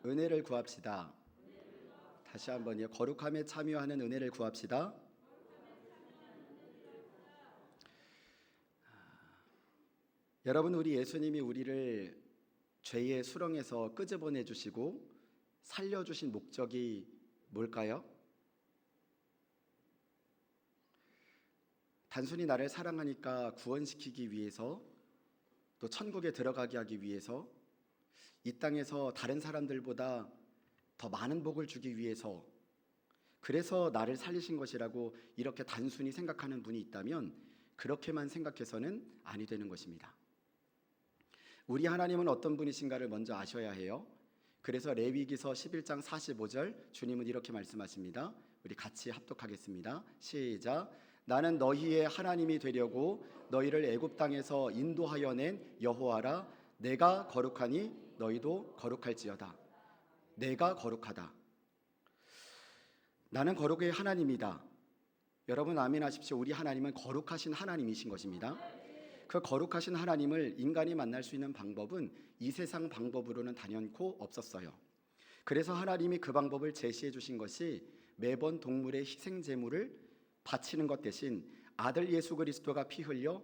은혜를 구합시다. 다시 한번요. 거룩함에 참여하는 은혜를 구합시다. 여러분, 우리 예수님이 우리를 죄의 수렁에서 끄집어내 주시고 살려주신 목적이 뭘까요? 단순히 나를 사랑하니까 구원시키기 위해서, 또 천국에 들어가게 하기 위해서, 이 땅에서 다른 사람들보다 더 많은 복을 주기 위해서, 그래서 나를 살리신 것이라고 이렇게 단순히 생각하는 분이 있다면 그렇게만 생각해서는 아니 되는 것입니다. 우리 하나님은 어떤 분이신가를 먼저 아셔야 해요. 그래서 레위기서 11장 45절 주님은 이렇게 말씀하십니다. 우리 같이 합독하겠습니다. 시작. 나는 너희의 하나님이 되려고 너희를 애굽 땅에서 인도하여 낸 여호와라. 내가 거룩하니 너희도 거룩할지어다. 내가 거룩하다. 나는 거룩의 하나님이다. 여러분 아멘하십시오. 우리 하나님은 거룩하신 하나님이신 것입니다. 그 거룩하신 하나님을 인간이 만날 수 있는 방법은 이 세상 방법으로는 단연코 없었어요. 그래서 하나님이 그 방법을 제시해 주신 것이 매번 동물의 희생 제물을 바치는 것 대신 아들 예수 그리스도가 피 흘려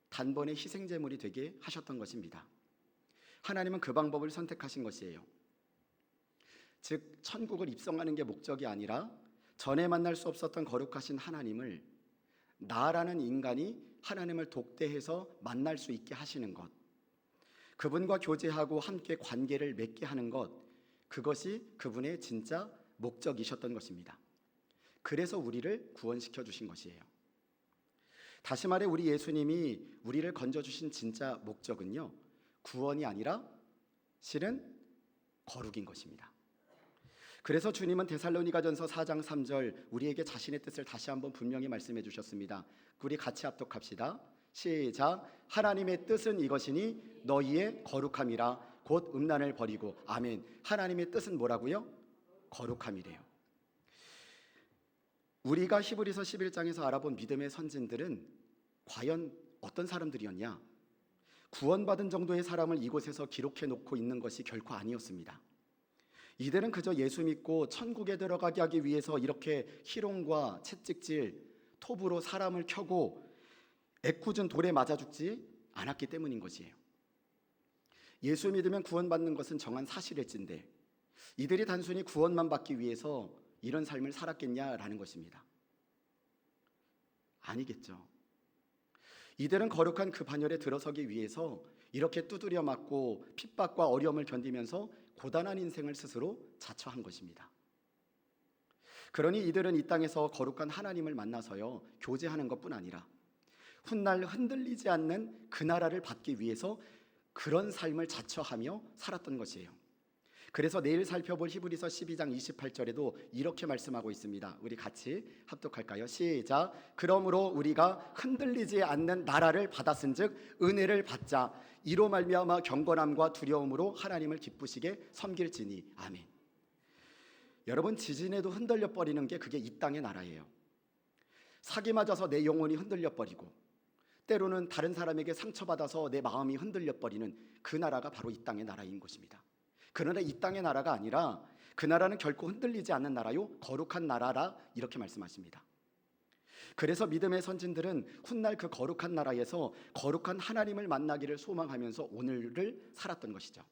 단번에 희생 제물이 되게 하셨던 것입니다. 하나님은 그 방법을 선택하신 것이에요. 즉 천국을 입성하는 게 목적이 아니라 전에 만날 수 없었던 거룩하신 하나님을 나라는 인간이 하나님을 독대해서 만날 수 있게 하시는 것, 그분과 교제하고 함께 관계를 맺게 하는 것, 그것이 그분의 진짜 목적이셨던 것입니다. 그래서 우리를 구원시켜 주신 것이에요. 다시 말해 우리 예수님이 우리를 건져주신 진짜 목적은요, 구원이 아니라 실은 거룩인 것입니다. 그래서 주님은 데살로니가전서 4장 3절 우리에게 자신의 뜻을 다시 한번 분명히 말씀해 주셨습니다. 우리 같이 합독합시다. 시작. 하나님의 뜻은 이것이니 너희의 거룩함이라. 곧 음란을 버리고. 아멘. 하나님의 뜻은 뭐라고요? 거룩함이래요. 우리가 히브리서 11장에서 알아본 믿음의 선진들은 과연 어떤 사람들이었냐? 구원받은 정도의 사람을 이곳에서 기록해 놓고 있는 것이 결코 아니었습니다. 이들은 그저 예수 믿고 천국에 들어가게 하기 위해서 이렇게 희롱과 채찍질, 톱으로 사람을 켜고 애꿎은 돌에 맞아 죽지 않았기 때문인 것이에요. 예수 믿으면 구원받는 것은 정한 사실일진데 이들이 단순히 구원만 받기 위해서 이런 삶을 살았겠냐라는 것입니다. 아니겠죠. 이들은 거룩한 그 반열에 들어서기 위해서 이렇게 두드려 맞고 핍박과 어려움을 견디면서 고단한 인생을 스스로 자처한 것입니다. 그러니 이들은 이 땅에서 거룩한 하나님을 만나서요, 교제하는 것뿐 아니라 훗날 흔들리지 않는 그 나라를 받기 위해서 그런 삶을 자처하며 살았던 것이에요. 그래서 내일 살펴볼 히브리서 12장 28절에도 이렇게 말씀하고 있습니다. 우리 같이 합독할까요? 시작. 그러므로 우리가 흔들리지 않는 나라를 받았은즉 은혜를 받자. 이로 말미암아 경건함과 두려움으로 하나님을 기쁘시게 섬길지니. 아멘. 여러분, 지진에도 흔들려 버리는 게 그게 이 땅의 나라예요. 사기 맞아서 내 영혼이 흔들려 버리고 때로는 다른 사람에게 상처받아서 내 마음이 흔들려 버리는 그 나라가 바로 이 땅의 나라인 것입니다. 그러나 이 땅의 나라가 아니라 그 나라는 결코 흔들리지 않는 나라요, 거룩한 나라라 이렇게 말씀하십니다. 그래서 믿음의 선진들은 훗날 그 거룩한 나라에서 거룩한 하나님을 만나기를 소망하면서 오늘을 살았던 것이죠.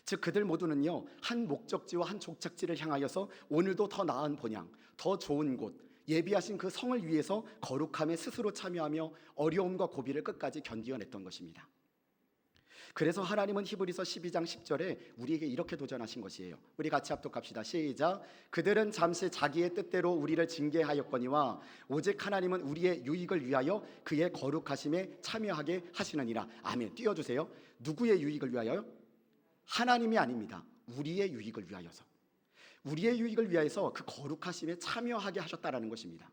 즉 그들 모두는요, 한 목적지와 한 족착지를 향하여서 오늘도 더 나은 본향, 더 좋은 곳, 예비하신 그 성을 위해서 거룩함에 스스로 참여하며 어려움과 고비를 끝까지 견디어냈던 것입니다. 그래서 하나님은 히브리서 12장 10절에 우리에게 이렇게 도전하신 것이에요. 우리 같이 합독합시다. 시작. 그들은 잠시 자기의 뜻대로 우리를 징계하였거니와 오직 하나님은 우리의 유익을 위하여 그의 거룩하심에 참여하게 하시느니라. 아멘. 띄워주세요. 누구의 유익을 위하여요? 하나님이 아닙니다. 우리의 유익을 위하여서. 우리의 유익을 위하여서 그 거룩하심에 참여하게 하셨다라는 것입니다.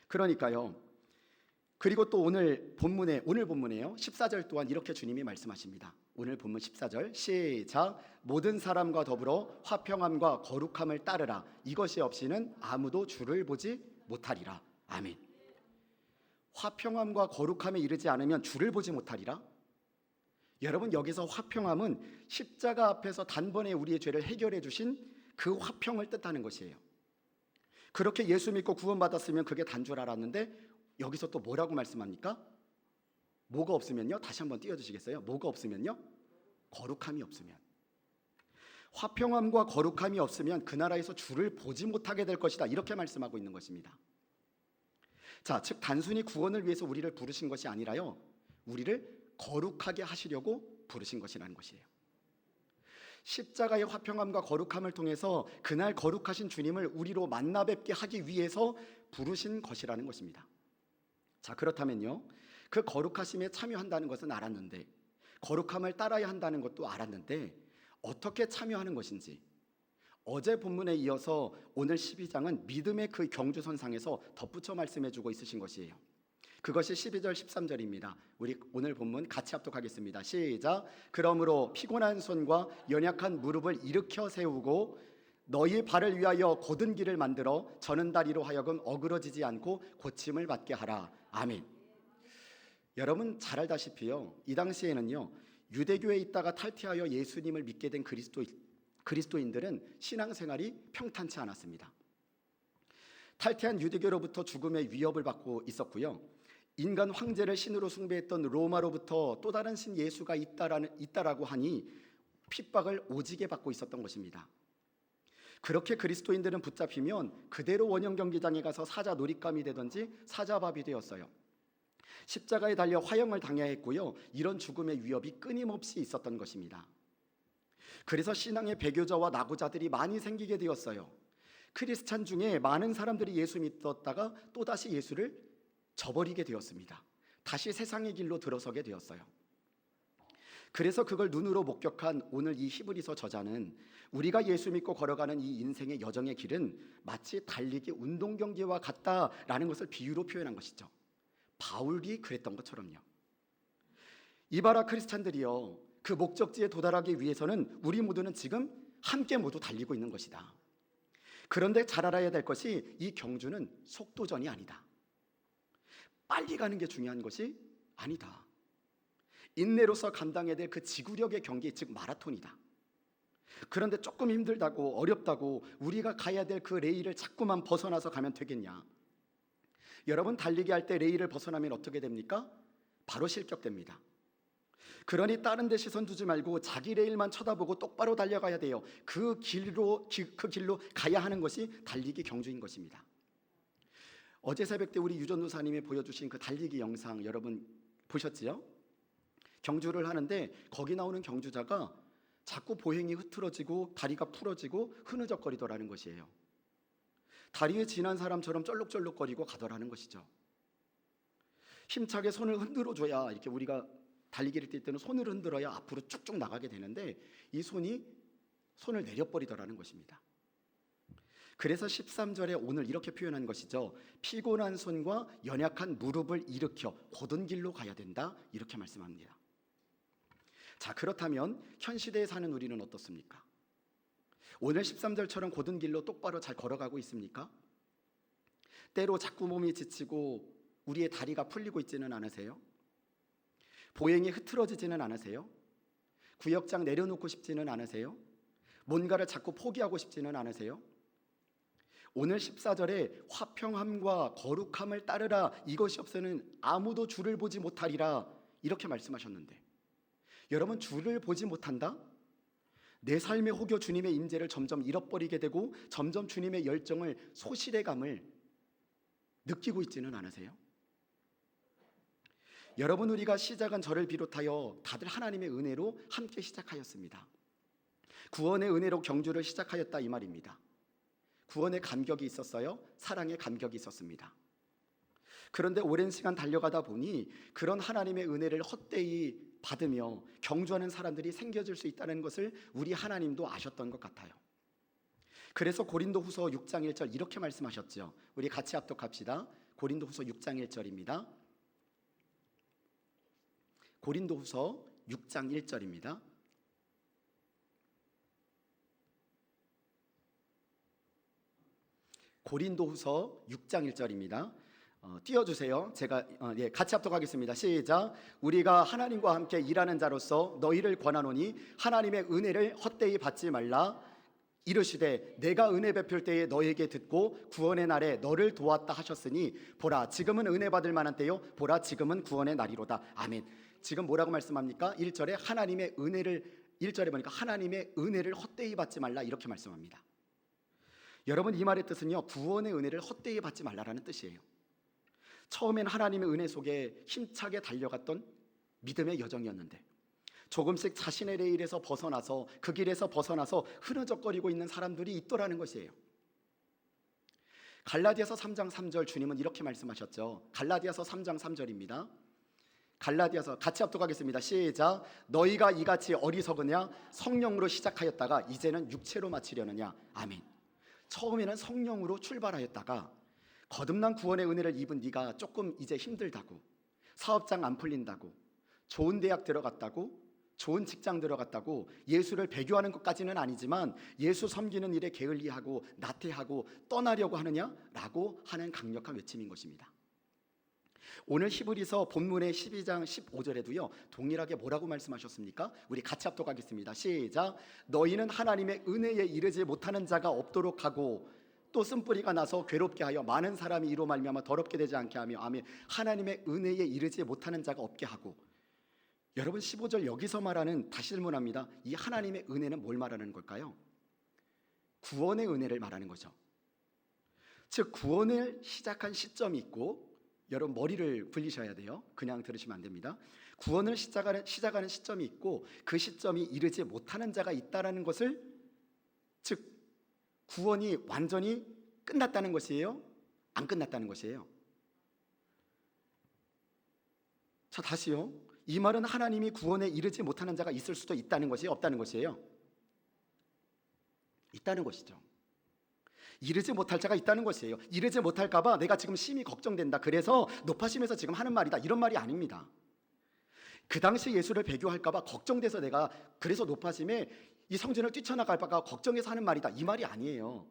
그러니까요, 그리고 또 오늘 본문에요 14절 또한 이렇게 주님이 말씀하십니다. 오늘 본문 14절 시작. 모든 사람과 더불어 화평함과 거룩함을 따르라. 이것이 없이는 아무도 주를 보지 못하리라. 아멘. 화평함과 거룩함에 이르지 않으면 주를 보지 못하리라. 여러분, 여기서 화평함은 십자가 앞에서 단번에 우리의 죄를 해결해 주신 그 화평을 뜻하는 것이에요. 그렇게 예수 믿고 구원받았으면 그게 단 줄 알았는데 여기서 또 뭐라고 말씀합니까? 뭐가 없으면요? 다시 한번 띄워주시겠어요? 뭐가 없으면요? 거룩함이 없으면. 화평함과 거룩함이 없으면 그 나라에서 주를 보지 못하게 될 것이다, 이렇게 말씀하고 있는 것입니다. 자, 즉 단순히 구원을 위해서 우리를 부르신 것이 아니라요, 우리를 거룩하게 하시려고 부르신 것이라는 것이에요. 십자가의 화평함과 거룩함을 통해서 그날 거룩하신 주님을 우리로 만나 뵙게 하기 위해서 부르신 것이라는 것입니다. 자, 그렇다면요, 그 거룩하심에 참여한다는 것은 알았는데, 거룩함을 따라야 한다는 것도 알았는데, 어떻게 참여하는 것인지 어제 본문에 이어서 오늘 12장은 믿음의 그 경주선상에서 덧붙여 말씀해주고 있으신 것이에요. 그것이 12절 13절입니다. 우리 오늘 본문 같이 합독하겠습니다. 시작. 그러므로 피곤한 손과 연약한 무릎을 일으켜 세우고 너희 발을 위하여 곧은 길을 만들어 저는 다리로 하여금 어그러지지 않고 고침을 받게 하라. 아멘. 여러분 잘 알다시피요, 이 당시에는요, 유대교에 있다가 탈퇴하여 예수님을 믿게 된 그리스도인들은 신앙생활이 평탄치 않았습니다. 탈퇴한 유대교로부터 죽음의 위협을 받고 있었고요, 인간 황제를 신으로 숭배했던 로마로부터 또 다른 신 예수가 있다라고 하니 핍박을 오지게 받고 있었던 것입니다. 그렇게 그리스도인들은 붙잡히면 그대로 원형 경기장에 가서 사자 놀잇감이 되든지 사자밥이 되었어요. 십자가에 달려 화형을 당해야 했고요, 이런 죽음의 위협이 끊임없이 있었던 것입니다. 그래서 신앙의 배교자와 낙오자들이 많이 생기게 되었어요. 크리스찬 중에 많은 사람들이 예수 믿었다가 또다시 예수를 저버리게 되었습니다. 다시 세상의 길로 들어서게 되었어요. 그래서 그걸 눈으로 목격한 오늘 이 히브리서 저자는 우리가 예수 믿고 걸어가는 이 인생의 여정의 길은 마치 달리기 운동 경기와 같다라는 것을 비유로 표현한 것이죠. 바울이 그랬던 것처럼요. 이바라 크리스찬들이요, 그 목적지에 도달하기 위해서는 우리 모두는 지금 함께 모두 달리고 있는 것이다. 그런데 잘 알아야 될 것이 이 경주는 속도전이 아니다. 빨리 가는 게 중요한 것이 아니다. 인내로서 감당해야 될 그 지구력의 경기, 즉 마라톤이다. 그런데 조금 힘들다고 어렵다고 우리가 가야 될 그 레일을 자꾸만 벗어나서 가면 되겠냐? 여러분, 달리기 할 때 레일을 벗어나면 어떻게 됩니까? 바로 실격됩니다. 그러니 다른 데 시선 두지 말고 자기 레일만 쳐다보고 똑바로 달려가야 돼요. 그 길로 가야 하는 것이 달리기 경주인 것입니다. 어제 새벽 때 우리 유전도사님이 보여주신 그 달리기 영상 여러분 보셨지요? 경주를 하는데 거기 나오는 경주자가 자꾸 보행이 흐트러지고 다리가 풀어지고 흐느적거리더라는 것이에요. 다리에 지난 사람처럼 쩔룩쩔룩거리고 가더라는 것이죠. 힘차게 손을 흔들어줘야, 이렇게 우리가 달리기를 뛸 때는 손을 흔들어야 앞으로 쭉쭉 나가게 되는데 이 손을 내려버리더라는 것입니다. 그래서 13절에 오늘 이렇게 표현한 것이죠. 피곤한 손과 연약한 무릎을 일으켜 곧은 길로 가야 된다, 이렇게 말씀합니다. 자, 그렇다면 현 시대에 사는 우리는 어떻습니까? 오늘 13절처럼 곧은 길로 똑바로 잘 걸어가고 있습니까? 때로 자꾸 몸이 지치고 우리의 다리가 풀리고 있지는 않으세요? 보행이 흐트러지지는 않으세요? 구역장 내려놓고 싶지는 않으세요? 뭔가를 자꾸 포기하고 싶지는 않으세요? 오늘 14절에 화평함과 거룩함을 따르라, 이것이 없으면 아무도 주를 보지 못하리라, 이렇게 말씀하셨는데 여러분, 주를 보지 못한다? 내 삶의 혹여 주님의 임재를 점점 잃어버리게 되고 점점 주님의 열정을, 소실해감을 느끼고 있지는 않으세요? 여러분, 우리가 시작한 저를 비롯하여 다들 하나님의 은혜로 함께 시작하였습니다. 구원의 은혜로 경주를 시작하였다, 이 말입니다. 구원의 감격이 있었어요. 사랑의 감격이 있었습니다. 그런데 오랜 시간 달려가다 보니 그런 하나님의 은혜를 헛되이 받으며 경주하는 사람들이 생겨질 수 있다는 것을 우리 하나님도 아셨던 것 같아요. 그래서 고린도후서 6장 1절 이렇게 말씀하셨죠. 우리 같이 합독합시다. 고린도후서 6장 1절입니다. 고린도후서 6장 1절입니다. 고린도후서 6장 1절입니다. 띄워주세요. 제가 같이 합독하겠습니다. 시작. 우리가 하나님과 함께 일하는 자로서 너희를 권하노니 하나님의 은혜를 헛되이 받지 말라. 이르시되 내가 은혜 베풀 때에 너희에게 듣고 구원의 날에 너를 도왔다 하셨으니 보라 지금은 은혜 받을 만한 때요 보라 지금은 구원의 날이로다. 아멘. 지금 뭐라고 말씀합니까? 1절에 하나님의 은혜를 1절에 보니까 하나님의 은혜를 헛되이 받지 말라 이렇게 말씀합니다. 여러분 이 말의 뜻은요 구원의 은혜를 헛되이 받지 말라라는 뜻이에요. 처음엔 하나님의 은혜 속에 힘차게 달려갔던 믿음의 여정이었는데 조금씩 자신의 레일에서 벗어나서 그 길에서 벗어나서 흐느적거리고 있는 사람들이 있더라는 것이에요. 갈라디아서 3장 3절 주님은 이렇게 말씀하셨죠. 갈라디아서 3장 3절입니다. 갈라디아서 같이 합독하겠습니다. 시작. 너희가 이같이 어리석으냐 성령으로 시작하였다가 이제는 육체로 마치려느냐. 아멘. 처음에는 성령으로 출발하였다가 거듭난 구원의 은혜를 입은 네가 조금 이제 힘들다고, 사업장 안 풀린다고, 좋은 대학 들어갔다고, 좋은 직장 들어갔다고 예수를 배교하는 것까지는 아니지만 예수 섬기는 일에 게을리하고 나태하고 떠나려고 하느냐라고 하는 강력한 외침인 것입니다. 오늘 히브리서 본문의 12장 15절에도요 동일하게 뭐라고 말씀하셨습니까? 우리 같이 합독하겠습니다. 시작. 너희는 하나님의 은혜에 이르지 못하는 자가 없도록 하고 또 쓴뿌리가 나서 괴롭게 하여 많은 사람이 이로 말미암아 더럽게 되지 않게 하며 아멘. 하나님의 은혜에 이르지 못하는 자가 없게 하고. 여러분 15절 여기서 말하는, 다시 질문합니다. 이 하나님의 은혜는 뭘 말하는 걸까요? 구원의 은혜를 말하는 거죠. 즉 구원을 시작한 시점이 있고, 여러분 머리를 굴리셔야 돼요. 그냥 들으시면 안 됩니다. 구원을 시작하는 시점이 있고 그 시점이 이르지 못하는 자가 있다라는 것을, 즉 구원이 완전히 끝났다는 것이에요? 안 끝났다는 것이에요? 자 다시요. 이 말은 하나님이 구원에 이르지 못하는 자가 있을 수도 있다는 것이에요? 없다는 것이에요? 있다는 것이죠. 이르지 못할 자가 있다는 것이에요. 이르지 못할까 봐 내가 지금 심히 걱정된다, 그래서 높아심에서 지금 하는 말이다, 이런 말이 아닙니다. 그 당시 예수를 배교할까 봐 걱정돼서 내가 그래서 높아심에 이 성전을 뛰쳐나갈까 걱정해서 하는 말이다, 이 말이 아니에요.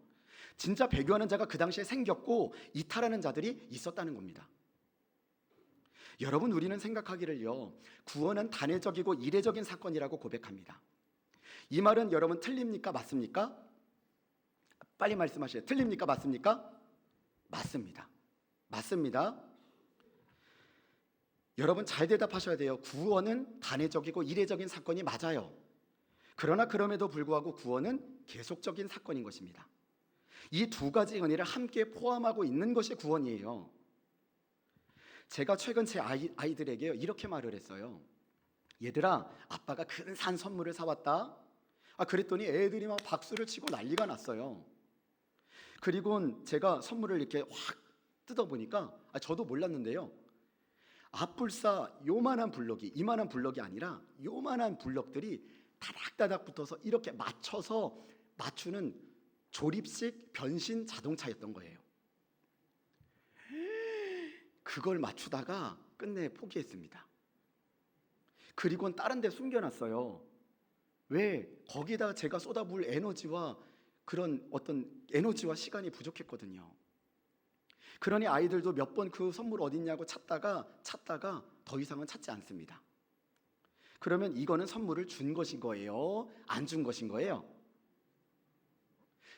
진짜 배교하는 자가 그 당시에 생겼고 이탈하는 자들이 있었다는 겁니다. 여러분 우리는 생각하기를요 구원은 단회적이고 이례적인 사건이라고 고백합니다. 이 말은 여러분 틀립니까? 맞습니까? 빨리 말씀하세요. 틀립니까? 맞습니까? 맞습니다. 맞습니다. 여러분 잘 대답하셔야 돼요. 구원은 단회적이고 이례적인 사건이 맞아요. 그러나 그럼에도 불구하고 구원은 계속적인 사건인 것입니다. 이 두 가지 은혜를 함께 포함하고 있는 것이 구원이에요. 제가 최근 제 아이들에게 이렇게 말을 했어요. 얘들아, 아빠가 큰 산 선물을 사왔다. 그랬더니 애들이 막 박수를 치고 난리가 났어요. 그리고 제가 선물을 이렇게 확 뜯어보니까 저도 몰랐는데요, 앞불사 요만한 블럭이, 이만한 블럭이 아니라 요만한 블럭들이 다닥다닥 붙어서 이렇게 맞춰서 맞추는 조립식 변신 자동차였던 거예요. 그걸 맞추다가 끝내 포기했습니다. 그리고는 다른 데 숨겨놨어요. 왜? 거기다 제가 쏟아부을 에너지와 그런 어떤 에너지와 시간이 부족했거든요. 그러니 아이들도 몇 번 그 선물 어딨냐고 찾다가 더 이상은 찾지 않습니다. 그러면 이거는 선물을 준 것인 거예요? 안 준 것인 거예요?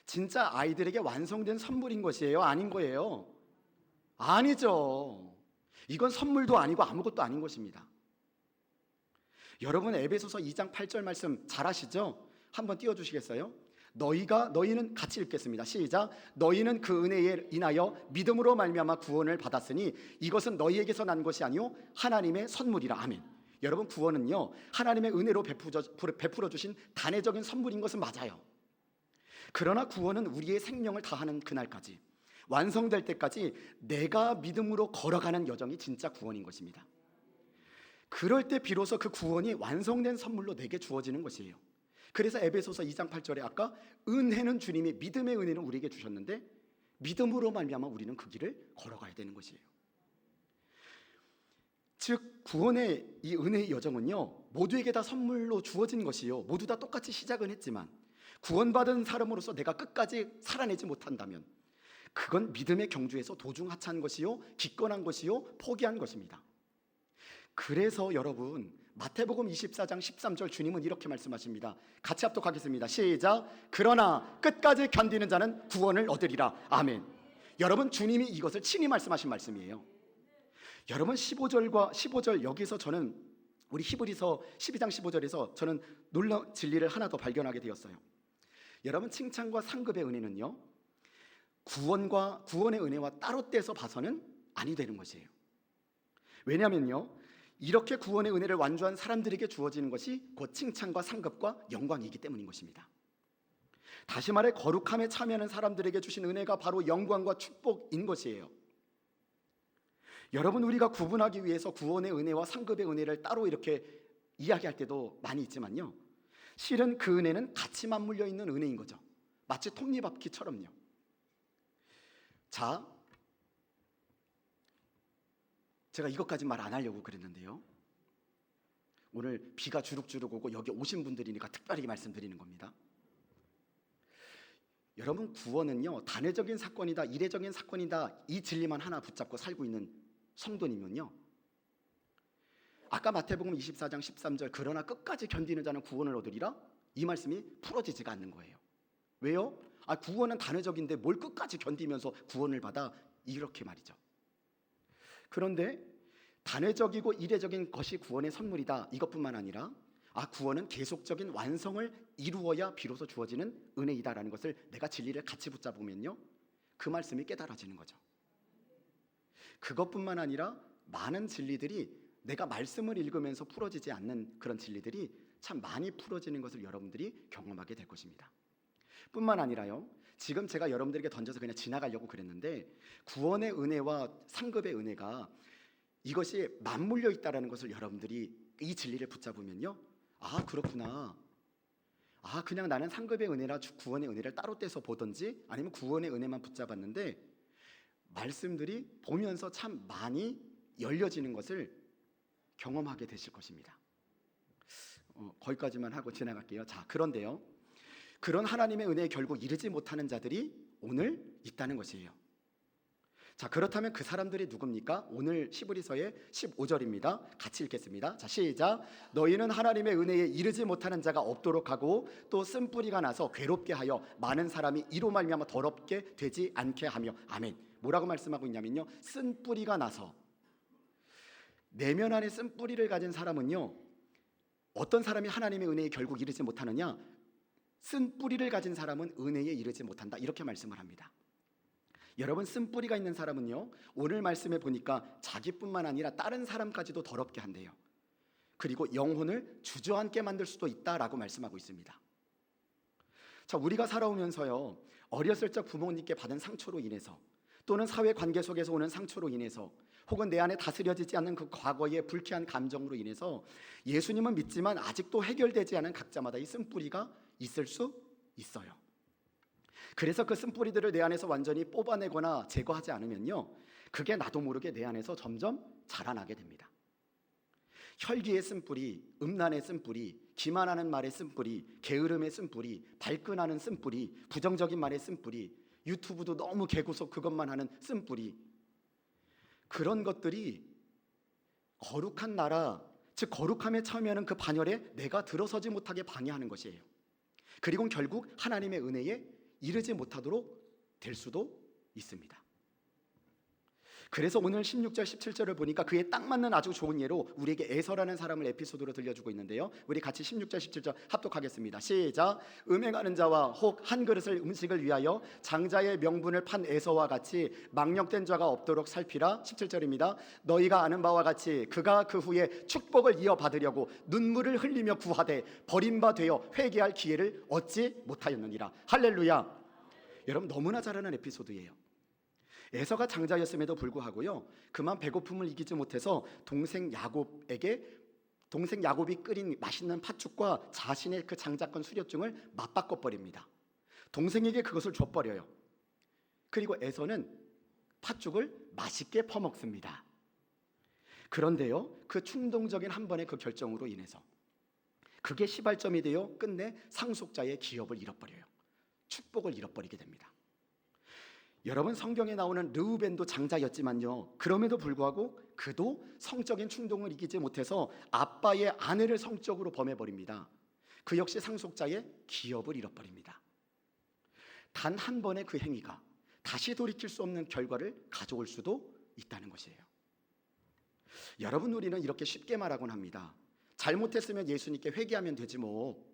진짜 아이들에게 완성된 선물인 것이에요? 아닌 거예요? 아니죠. 이건 선물도 아니고 아무것도 아닌 것입니다. 여러분 에베소서 2장 8절 말씀 잘 아시죠? 한번 띄워주시겠어요? 너희는 같이 읽겠습니다. 시작. 너희는 그 은혜에 인하여 믿음으로 말미암아 구원을 받았으니 이것은 너희에게서 난 것이 아니요 하나님의 선물이라. 아멘. 여러분 구원은요 하나님의 은혜로 베풀어 주신 단회적인 선물인 것은 맞아요. 그러나 구원은 우리의 생명을 다하는 그날까지, 완성될 때까지 내가 믿음으로 걸어가는 여정이 진짜 구원인 것입니다. 그럴 때 비로소 그 구원이 완성된 선물로 내게 주어지는 것이에요. 그래서 에베소서 2장 8절에 아까 은혜는 주님이, 믿음의 은혜는 우리에게 주셨는데 믿음으로 말미암아 우리는 그 길을 걸어가야 되는 것이에요. 즉 구원의 이 은혜의 여정은요 모두에게 다 선물로 주어진 것이요, 모두 다 똑같이 시작은 했지만 구원받은 사람으로서 내가 끝까지 살아내지 못한다면, 그건 믿음의 경주에서 도중하차한 것이요, 기권한 것이요, 포기한 것입니다. 그래서 여러분, 마태복음 24장 13절 주님은 이렇게 말씀하십니다. 같이 합독하겠습니다. 시작. 그러나 끝까지 견디는 자는 구원을 얻으리라. 아멘. 여러분, 주님이 이것을 친히 말씀하신 말씀이에요. 여러분, 15절 여기서 저는 우리 히브리서 12장 15절에서 저는 놀라운 진리를 하나 더 발견하게 되었어요. 여러분, 칭찬과 상급의 은혜는요, 구원의 은혜와 따로 떼서 봐서는 아니 되는 것이에요. 왜냐하면요, 이렇게 구원의 은혜를 완주한 사람들에게 주어지는 것이 곧 칭찬과 상급과 영광이기 때문인 것입니다. 다시 말해 거룩함에 참여하는 사람들에게 주신 은혜가 바로 영광과 축복인 것이에요. 여러분, 우리가 구분하기 위해서 구원의 은혜와 상급의 은혜를 따로 이렇게 이야기할 때도 많이 있지만요, 실은 그 은혜는 같이 맞물려 있는 은혜인 거죠. 마치 톱니바퀴처럼요. 자, 제가 이것까지 말 안 하려고 그랬는데요, 오늘 비가 주룩주룩 오고 여기 오신 분들이니까 특별히 말씀드리는 겁니다. 여러분, 구원은요, 단회적인 사건이다, 이례적인 사건이다, 이 진리만 하나 붙잡고 살고 있는 성도님은요, 아까 마태복음 24장 13절 그러나 끝까지 견디는 자는 구원을 얻으리라, 이 말씀이 풀어지지가 않는 거예요. 왜요? 구원은 단회적인데 뭘 끝까지 견디면서 구원을 받아, 이렇게 말이죠. 그런데 단회적이고 이례적인 것이 구원의 선물이다, 이것뿐만 아니라 구원은 계속적인 완성을 이루어야 비로소 주어지는 은혜이다라는 것을 내가 진리를 같이 붙잡으면요, 그 말씀이 깨달아지는 거죠. 그것뿐만 아니라 많은 진리들이 내가 말씀을 읽으면서 풀어지지 않는 그런 진리들이 참 많이 풀어지는 것을 여러분들이 경험하게 될 것입니다. 뿐만 아니라요, 지금 제가 여러분들에게 던져서 그냥 지나가려고 그랬는데, 구원의 은혜와 상급의 은혜가 이것이 맞물려 있다는 것을 여러분들이 이 진리를 붙잡으면요, 그렇구나, 그냥 나는 상급의 은혜라 구원의 은혜를 따로 떼서 보든지 아니면 구원의 은혜만 붙잡았는데 말씀들이 보면서 참 많이 열려지는 것을 경험하게 되실 것입니다. 거기까지만 하고 지나갈게요. 자, 그런데요, 그런 하나님의 은혜에 결국 이르지 못하는 자들이 오늘 있다는 것이에요. 자, 그렇다면 그 사람들이 누굽니까? 오늘 히브리서의 15절입니다. 같이 읽겠습니다. 자, 시작. 너희는 하나님의 은혜에 이르지 못하는 자가 없도록 하고 또 쓴뿌리가 나서 괴롭게 하여 많은 사람이 이로 말미암아 더럽게 되지 않게 하며. 아멘. 뭐라고 말씀하고 있냐면요, 쓴뿌리가 나서, 내면 안에 쓴뿌리를 가진 사람은요, 어떤 사람이 하나님의 은혜에 결국 이르지 못하느냐? 쓴뿌리를 가진 사람은 은혜에 이르지 못한다, 이렇게 말씀을 합니다. 여러분, 쓴뿌리가 있는 사람은요, 오늘 말씀에 보니까 자기뿐만 아니라 다른 사람까지도 더럽게 한대요. 그리고 영혼을 주저앉게 만들 수도 있다라고 말씀하고 있습니다. 자, 우리가 살아오면서요, 어렸을 적 부모님께 받은 상처로 인해서 또는 사회 관계 속에서 오는 상처로 인해서 혹은 내 안에 다스려지지 않는 그 과거의 불쾌한 감정으로 인해서 예수님은 믿지만 아직도 해결되지 않은 각자마다 이 쓴뿌리가 있을 수 있어요. 그래서 그 쓴뿌리들을 내 안에서 완전히 뽑아내거나 제거하지 않으면요, 그게 나도 모르게 내 안에서 점점 자라나게 됩니다. 혈기의 쓴뿌리, 음란의 쓴뿌리, 기만하는 말의 쓴뿌리, 게으름의 쓴뿌리, 발끈하는 쓴뿌리, 부정적인 말의 쓴뿌리, 유튜브도 너무 개구석 그것만 하는 쓴뿌리, 그런 것들이 거룩한 나라, 즉 거룩함에 참여하는 그 반열에 내가 들어서지 못하게 방해하는 것이에요. 그리고 결국 하나님의 은혜에 이르지 못하도록 될 수도 있습니다. 그래서 오늘 16절 17절을 보니까 그에 딱 맞는 아주 좋은 예로 우리에게 에서라는 사람을 에피소드로 들려주고 있는데요, 우리 같이 16절 17절 합독하겠습니다. 시작. 음행하는 자와 혹 한 그릇을 음식을 위하여 장자의 명분을 판 에서와 같이 망령된 자가 없도록 살피라. 17절입니다. 너희가 아는 바와 같이 그가 그 후에 축복을 이어받으려고 눈물을 흘리며 구하되 버림바 되어 회개할 기회를 얻지 못하였느니라. 할렐루야. 여러분, 너무나 잘 아는 에피소드예요. 에서가 장자였음에도 불구하고요, 그만 배고픔을 이기지 못해서 동생 야곱이 끓인 맛있는 팥죽과 자신의 그 장자권 수료증을 맞바꿔 버립니다. 동생에게 그것을 줘버려요. 그리고 에서는 팥죽을 맛있게 퍼먹습니다. 그런데요, 그 충동적인 한 번의 그 결정으로 인해서 그게 시발점이 되어 끝내 상속자의 기업을 잃어버려요. 축복을 잃어버리게 됩니다. 여러분, 성경에 나오는 르우벤도 장자였지만요, 그럼에도 불구하고 그도 성적인 충동을 이기지 못해서 아빠의 아내를 성적으로 범해버립니다. 그 역시 상속자의 기업을 잃어버립니다. 단 한 번의 그 행위가 다시 돌이킬 수 없는 결과를 가져올 수도 있다는 것이에요. 여러분, 우리는 이렇게 쉽게 말하곤 합니다. 잘못했으면 예수님께 회개하면 되지 뭐,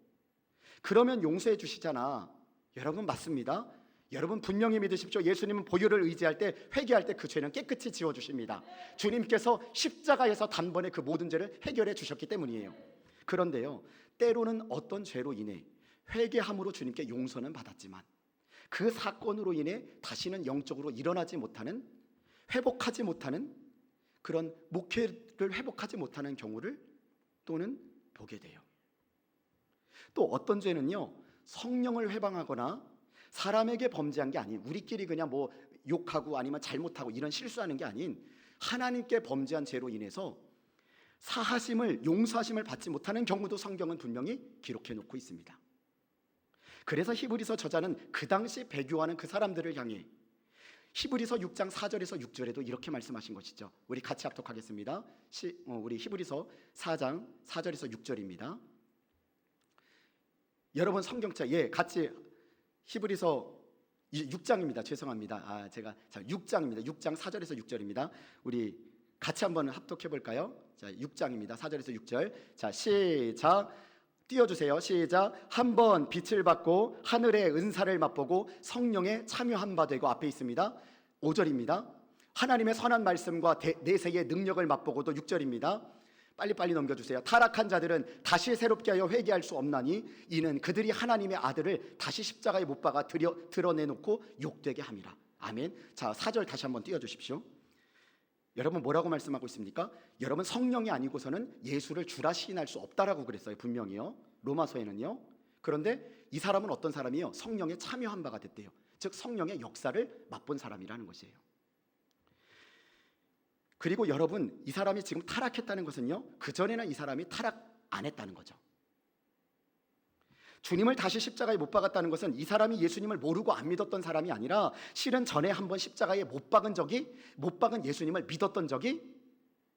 그러면 용서해 주시잖아. 여러분, 맞습니다. 여러분, 분명히 믿으십시오. 예수님은 보혈을 의지할 때, 회개할 때 그 죄는 깨끗이 지워주십니다. 주님께서 십자가에서 단번에 그 모든 죄를 해결해 주셨기 때문이에요. 그런데요, 때로는 어떤 죄로 인해 회개함으로 주님께 용서는 받았지만 그 사건으로 인해 다시는 영적으로 일어나지 못하는, 회복하지 못하는, 그런 목회를 회복하지 못하는 경우를 또는 보게 돼요. 또 어떤 죄는요, 성령을 회방하거나 사람에게 범죄한 게 아닌, 우리끼리 그냥 뭐 욕하고 아니면 잘못하고 이런 실수하는 게 아닌 하나님께 범죄한 죄로 인해서 사하심을, 용서하심을 받지 못하는 경우도 성경은 분명히 기록해 놓고 있습니다. 그래서 히브리서 저자는 그 당시 배교하는 그 사람들을 향해 히브리서 6장 4절에서 6절에도 이렇게 말씀하신 것이죠. 우리 같이 합독하겠습니다. 우리 히브리서 4장 4절에서 6절입니다. 여러분 성경책, 같이 히브리서 6장입니다. 죄송합니다. 제가 6장입니다. 6장 4절에서 6절입니다. 우리 같이 한번 합독해 볼까요? 자, 6장입니다. 4절에서 6절. 자, 시작. 띄워주세요. 시작. 한번 빛을 받고 하늘의 은사를 맛보고 성령에 참여한 바 되고, 앞에 있습니다. 5절입니다. 하나님의 선한 말씀과 내세의 능력을 맛보고도 6절입니다. 빨리빨리 넘겨주세요. 타락한 자들은 다시 새롭게 하여 회개할 수 없나니 이는 그들이 하나님의 아들을 다시 십자가에 못 박아 드러내놓고 욕되게 함이라. 아멘. 자, 4절 다시 한번 띄워주십시오. 여러분, 뭐라고 말씀하고 있습니까? 여러분, 성령이 아니고서는 예수를 주라 시인할 수 없다라고 그랬어요. 분명히요. 로마서에는요. 그런데 이 사람은 어떤 사람이요? 성령에 참여한 바가 됐대요. 즉 성령의 역사를 맛본 사람이라는 것이에요. 그리고 여러분, 이 사람이 지금 타락했다는 것은요, 그전에는 이 사람이 타락 안 했다는 거죠. 주님을 다시 십자가에 못 박았다는 것은 이 사람이 예수님을 모르고 안 믿었던 사람이 아니라 실은 전에 한번 십자가에 못 박은 예수님을 믿었던 적이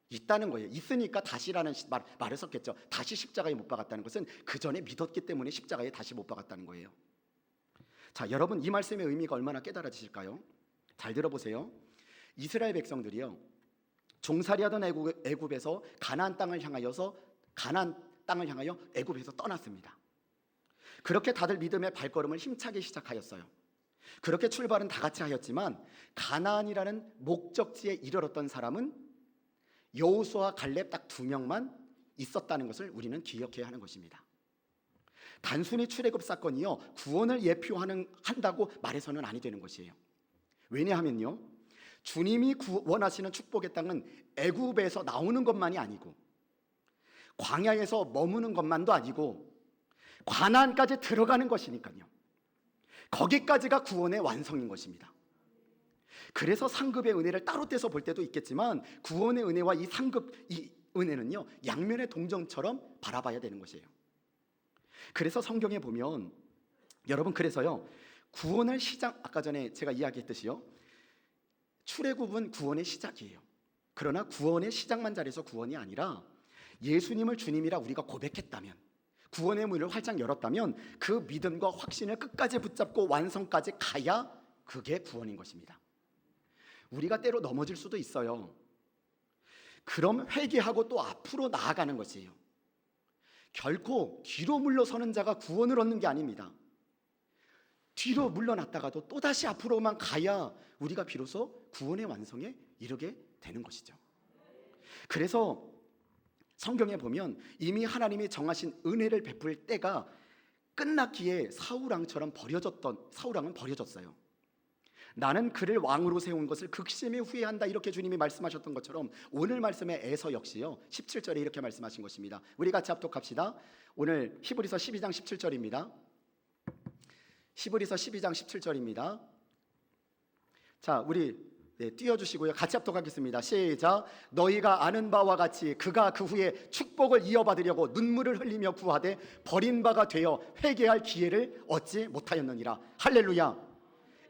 있다는 거예요. 있으니까 다시라는 말을 썼겠죠. 다시 십자가에 못 박았다는 것은 그 전에 믿었기 때문에 십자가에 다시 못 박았다는 거예요. 자, 여러분, 이 말씀의 의미가 얼마나 깨달아지실까요? 잘 들어보세요. 이스라엘 백성들이요, 종살이하던 애굽에서 가나안 땅을 향하여 애굽에서 떠났습니다. 그렇게 다들 믿음의 발걸음을 힘차게 시작하였어요. 그렇게 출발은 다 같이 하였지만 가나안이라는 목적지에 이르렀던 사람은 여호수아와 갈렙 딱 2명만 있었다는 것을 우리는 기억해야 하는 것입니다. 단순히 출애굽 사건이요, 구원을 예표한다고 말해서는 아니 되는 것이에요. 왜냐하면요, 주님이 원하시는 축복의 땅은 애굽에서 나오는 것만이 아니고 광야에서 머무는 것만도 아니고 가나안까지 들어가는 것이니까요. 거기까지가 구원의 완성인 것입니다. 그래서 상급의 은혜를 따로 떼서 볼 때도 있겠지만 구원의 은혜와 이 은혜는요, 양면의 동정처럼 바라봐야 되는 것이에요. 그래서 성경에 보면 여러분, 그래서요, 구원을 아까 전에 제가 이야기했듯이요, 출애굽은 구원의 시작이에요. 그러나 구원의 시작만 잘해서 구원이 아니라 예수님을 주님이라 우리가 고백했다면, 구원의 문을 활짝 열었다면 그 믿음과 확신을 끝까지 붙잡고 완성까지 가야 그게 구원인 것입니다. 우리가 때로 넘어질 수도 있어요. 그럼 회개하고 또 앞으로 나아가는 것이에요. 결코 뒤로 물러서는 자가 구원을 얻는 게 아닙니다. 뒤로 물러났다가도 또다시 앞으로만 가야 우리가 비로소 구원의 완성에 이르게 되는 것이죠. 그래서 성경에 보면 이미 하나님이 정하신 은혜를 베풀 때가 끝났기에 사울왕은 버려졌어요. 나는 그를 왕으로 세운 것을 극심히 후회한다, 이렇게 주님이 말씀하셨던 것처럼 오늘 말씀의 에서 역시요, 17절에 이렇게 말씀하신 것입니다. 우리 같이 합독합시다. 오늘 히브리서 12장 17절입니다. 히브리서 12장 17절입니다. 자, 우리 띄워주시고요, 같이 합독하겠습니다. 시작. 너희가 아는 바와 같이 그가 그 후에 축복을 이어받으려고 눈물을 흘리며 구하되 버린 바가 되어 회개할 기회를 얻지 못하였느니라. 할렐루야.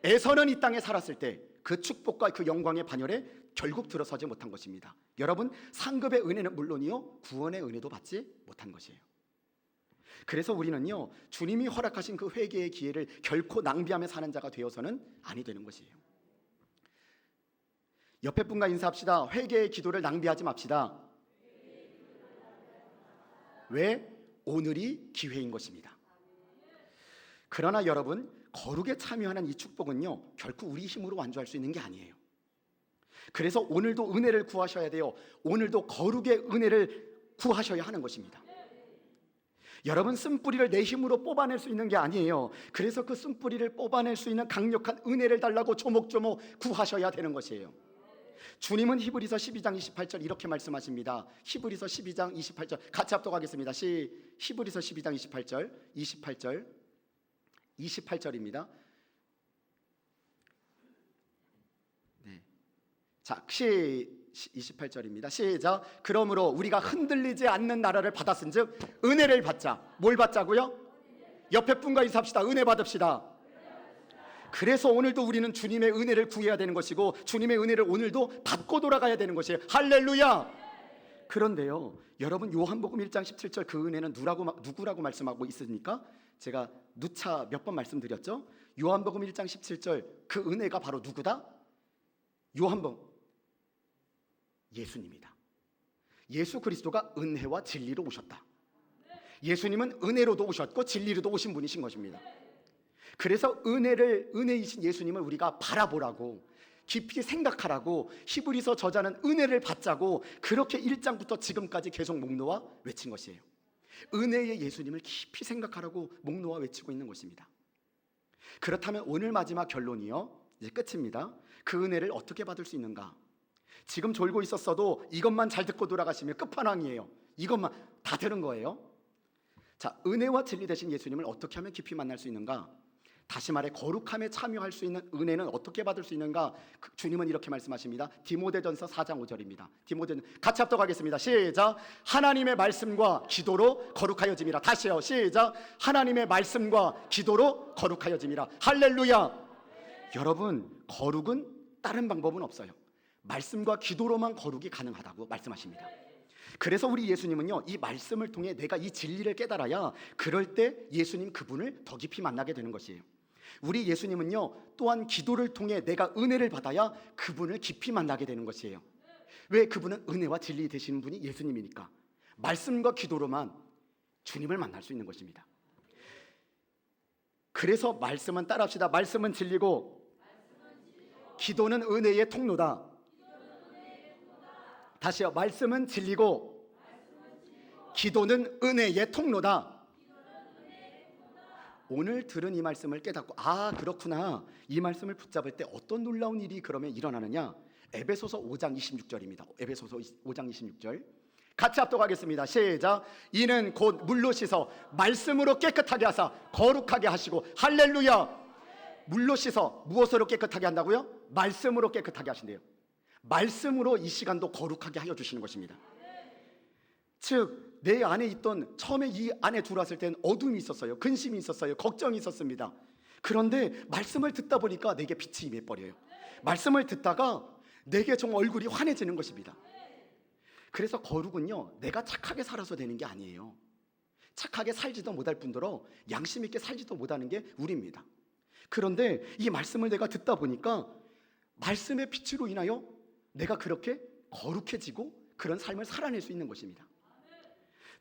에서는 이 땅에 살았을 때 그 축복과 그 영광의 반열에 결국 들어서지 못한 것입니다. 여러분, 상급의 은혜는 물론이요, 구원의 은혜도 받지 못한 것이에요. 그래서 우리는요, 주님이 허락하신 그 회개의 기회를 결코 낭비하며 사는 자가 되어서는 아니 되는 것이에요. 옆에 분과 인사합시다. 회개의 기도를 낭비하지 맙시다. 왜? 오늘이 기회인 것입니다. 그러나 여러분, 거룩에 참여하는 이 축복은요, 결코 우리 힘으로 완주할 수 있는 게 아니에요. 그래서 오늘도 은혜를 구하셔야 돼요. 오늘도 거룩의 은혜를 구하셔야 하는 것입니다. 여러분, 쓴뿌리를 내 힘으로 뽑아낼 수 있는 게 아니에요. 그래서 그 쓴뿌리를 뽑아낼 수 있는 강력한 은혜를 달라고 조목조목 구하셔야 되는 것이에요. 주님은 히브리서 12장 28절 이렇게 말씀하십니다. 히브리서 12장 28절 같이 합독하겠습니다. 히브리서 12장 28절입니다. 네. 자, 28절입니다. 시작. 그러므로 우리가 흔들리지 않는 나라를 받았은즉 은혜를 받자. 뭘 받자고요? 옆에 분과 인사합시다. 은혜 받읍시다. 그래서 오늘도 우리는 주님의 은혜를 구해야 되는 것이고, 주님의 은혜를 오늘도 받고 돌아가야 되는 것이에요. 할렐루야. 그런데요, 여러분, 요한복음 1장 17절 그 은혜는 누구라고 말씀하고 있습니까? 제가 누차 몇 번 말씀드렸죠. 요한복음 1장 17절 그 은혜가 바로 누구다? 요한복음 예수님이다. 예수 그리스도가 은혜와 진리로 오셨다. 예수님은 은혜로도 오셨고 진리로도 오신 분이신 것입니다. 그래서 은혜이신 예수님을 우리가 바라보라고, 깊이 생각하라고 히브리서 저자는 은혜를 받자고 그렇게 1장부터 지금까지 계속 목놓아 외친 것이에요. 은혜의 예수님을 깊이 생각하라고 목놓아 외치고 있는 것입니다. 그렇다면 오늘 마지막 결론이요, 이제 끝입니다. 그 은혜를 어떻게 받을 수 있는가? 지금 졸고 있었어도 이것만 잘 듣고 돌아가시면 끝판왕이에요. 이것만 다 들은 거예요. 자, 은혜와 진리 되신 예수님을 어떻게 하면 깊이 만날 수 있는가? 다시 말해, 거룩함에 참여할 수 있는 은혜는 어떻게 받을 수 있는가? 주님은 이렇게 말씀하십니다. 디모데전서 4장 5절입니다. 같이 합독하겠습니다. 시작. 하나님의 말씀과 기도로 거룩하여짐이라. 다시요. 시작. 하나님의 말씀과 기도로 거룩하여짐이라. 할렐루야. 여러분, 거룩은 다른 방법은 없어요. 말씀과 기도로만 거룩이 가능하다고 말씀하십니다. 그래서 우리 예수님은요, 이 말씀을 통해 내가 이 진리를 깨달아야 그럴 때 예수님 그분을 더 깊이 만나게 되는 것이에요. 우리 예수님은요, 또한 기도를 통해 내가 은혜를 받아야 그분을 깊이 만나게 되는 것이에요. 왜? 그분은 은혜와 진리 되시는 분이 예수님이니까. 말씀과 기도로만 주님을 만날 수 있는 것입니다. 그래서 말씀은, 따라합시다. 말씀은 진리고 기도는 은혜의 통로다. 다시요. 말씀은 진리고 기도는 은혜의 통로다. 오늘 들은 이 말씀을 깨닫고, 아, 그렇구나, 이 말씀을 붙잡을 때 어떤 놀라운 일이 그러면 일어나느냐? 에베소서 5장 26절입니다. 에베소서 5장 26절 같이 합독하겠습니다. 시작. 이는 곧 물로 씻어 말씀으로 깨끗하게 하사 거룩하게 하시고. 할렐루야. 물로 씻어 무엇으로 깨끗하게 한다고요? 말씀으로 깨끗하게 하신대요. 말씀으로 이 시간도 거룩하게 하여 주시는 것입니다. 즉, 내 안에 있던, 처음에 이 안에 들어왔을 때는 어둠이 있었어요. 근심이 있었어요. 걱정이 있었습니다. 그런데 말씀을 듣다 보니까 내게 빛이 임해버려요. 말씀을 듣다가 내게 정말 얼굴이 환해지는 것입니다. 그래서 거룩은요, 내가 착하게 살아서 되는 게 아니에요. 착하게 살지도 못할 뿐더러 양심 있게 살지도 못하는 게 우리입니다. 그런데 이 말씀을 내가 듣다 보니까 말씀의 빛으로 인하여 내가 그렇게 거룩해지고 그런 삶을 살아낼 수 있는 것입니다.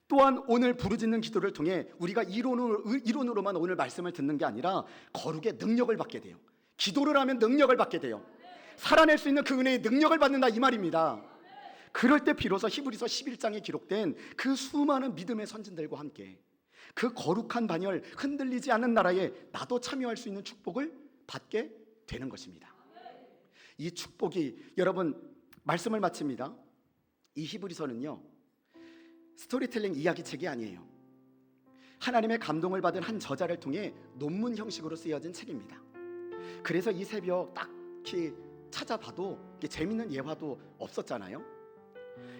또한 오늘 부르짖는 기도를 통해 우리가 이론으로만 오늘 말씀을 듣는 게 아니라 거룩의 능력을 받게 돼요. 기도를 하면 능력을 받게 돼요. 살아낼 수 있는 그 은혜의 능력을 받는다, 이 말입니다. 그럴 때 비로소 히브리서 11장에 기록된 그 수많은 믿음의 선진들과 함께 그 거룩한 반열, 흔들리지 않는 나라에 나도 참여할 수 있는 축복을 받게 되는 것입니다. 이 축복이, 여러분, 말씀을 마칩니다. 이 히브리서는요, 스토리텔링 이야기책이 아니에요. 하나님의 감동을 받은 한 저자를 통해 논문 형식으로 쓰여진 책입니다. 그래서 이 새벽 딱히 찾아봐도 재밌는 예화도 없었잖아요.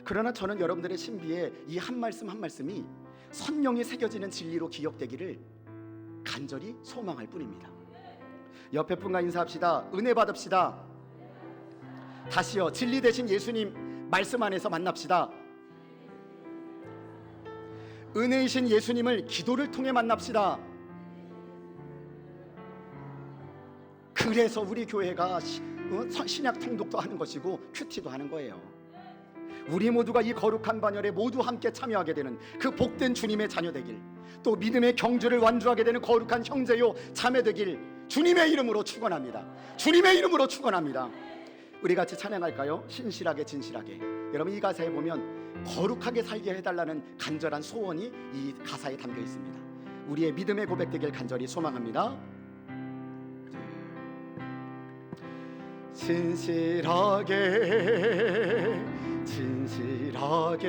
그러나 저는 여러분들의 신비에 이 한 말씀 한 말씀이 선명히 새겨지는 진리로 기억되기를 간절히 소망할 뿐입니다. 옆에 분과 인사합시다. 은혜 받읍시다. 다시요. 진리 되신 예수님 말씀 안에서 만납시다. 은혜이신 예수님을 기도를 통해 만납시다. 그래서 우리 교회가 신약 통독도 하는 것이고 큐티도 하는 거예요. 우리 모두가 이 거룩한 반열에 모두 함께 참여하게 되는 그 복된 주님의 자녀 되길, 또 믿음의 경주를 완주하게 되는 거룩한 형제요 자매 되길 주님의 이름으로 축원합니다. 주님의 이름으로 축원합니다. 우리 같이 찬양할까요? 신실하게 진실하게. 여러분, 이 가사에 보면 거룩하게 살게 해달라는 간절한 소원이 이 가사에 담겨 있습니다. 우리의 믿음의 고백 되길 간절히 소망합니다. 진실하게 진실하게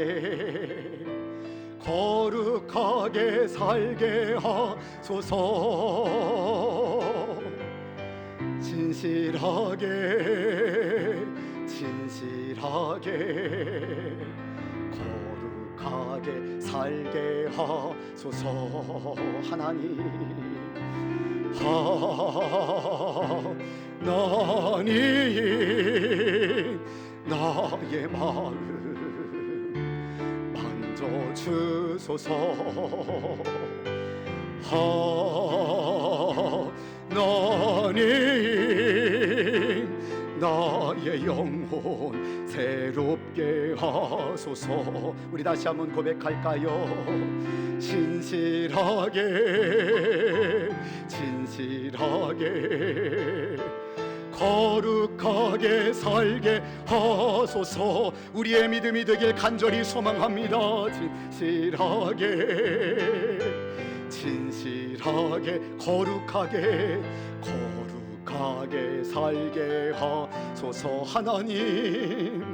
거룩하게 살게 하소서. 진실하게 진실하게 거룩하게 살게 하소서. 하나님 하나님 나의 마음 만져주소서. 하나님 나의 영혼 새롭게 하소서. 우리 다시 한번 고백할까요? 진실하게 진실하게 거룩하게 살게 하소서. 우리의 믿음이 되길 간절히 소망합니다. 진실하게 진실하게 거룩하게 살게 하소서. 하나님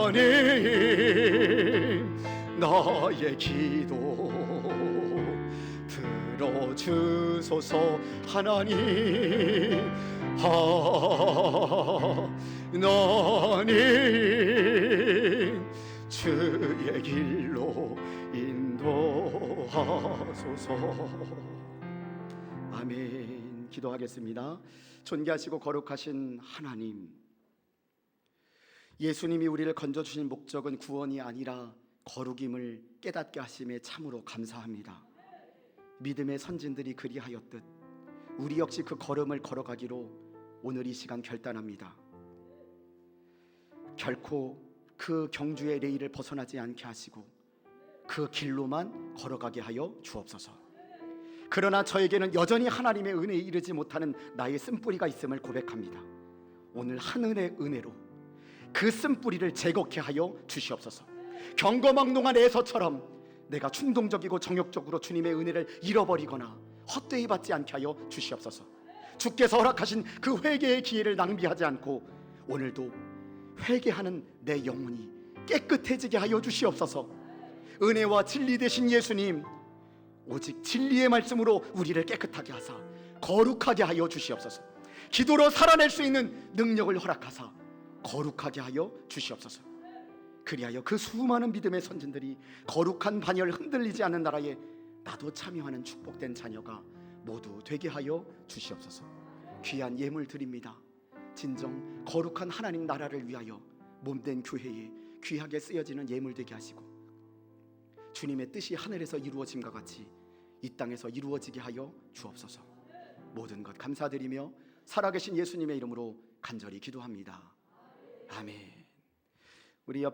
하나님 나의 기도 들어주소서. 하나님 하나님 주의 길로 인도하소서. 아멘. 기도하겠습니다. 존귀하시고 거룩하신 하나님, 예수님이 우리를 건져주신 목적은 구원이 아니라 거룩임을 깨닫게 하심에 참으로 감사합니다. 믿음의 선진들이 그리하였듯 우리 역시 그 걸음을 걸어가기로 오늘 이 시간 결단합니다. 결코 그 경주의 레일을 벗어나지 않게 하시고 그 길로만 걸어가게 하여 주옵소서. 그러나 저에게는 여전히 하나님의 은혜에 이르지 못하는 나의 쓴뿌리가 있음을 고백합니다. 오늘 하늘의 은혜로 그 쓴뿌리를 제거케 하여 주시옵소서. 경거망동한 에서처럼 내가 충동적이고 정욕적으로 주님의 은혜를 잃어버리거나 헛되이 받지 않게 하여 주시옵소서. 주께서 허락하신 그 회개의 기회를 낭비하지 않고 오늘도 회개하는 내 영혼이 깨끗해지게 하여 주시옵소서. 은혜와 진리 되신 예수님, 오직 진리의 말씀으로 우리를 깨끗하게 하사 거룩하게 하여 주시옵소서. 기도로 살아낼 수 있는 능력을 허락하사 거룩하게 하여 주시옵소서. 그리하여 그 수많은 믿음의 선진들이 거룩한 반열 흔들리지 않는 나라에 나도 참여하는 축복된 자녀가 모두 되게 하여 주시옵소서. 귀한 예물 드립니다. 진정 거룩한 하나님 나라를 위하여 몸된 교회에 귀하게 쓰여지는 예물 되게 하시고 주님의 뜻이 하늘에서 이루어짐과 같이 이 땅에서 이루어지게 하여 주옵소서. 모든 것 감사드리며 살아계신 예수님의 이름으로 간절히 기도합니다. 아멘. 우리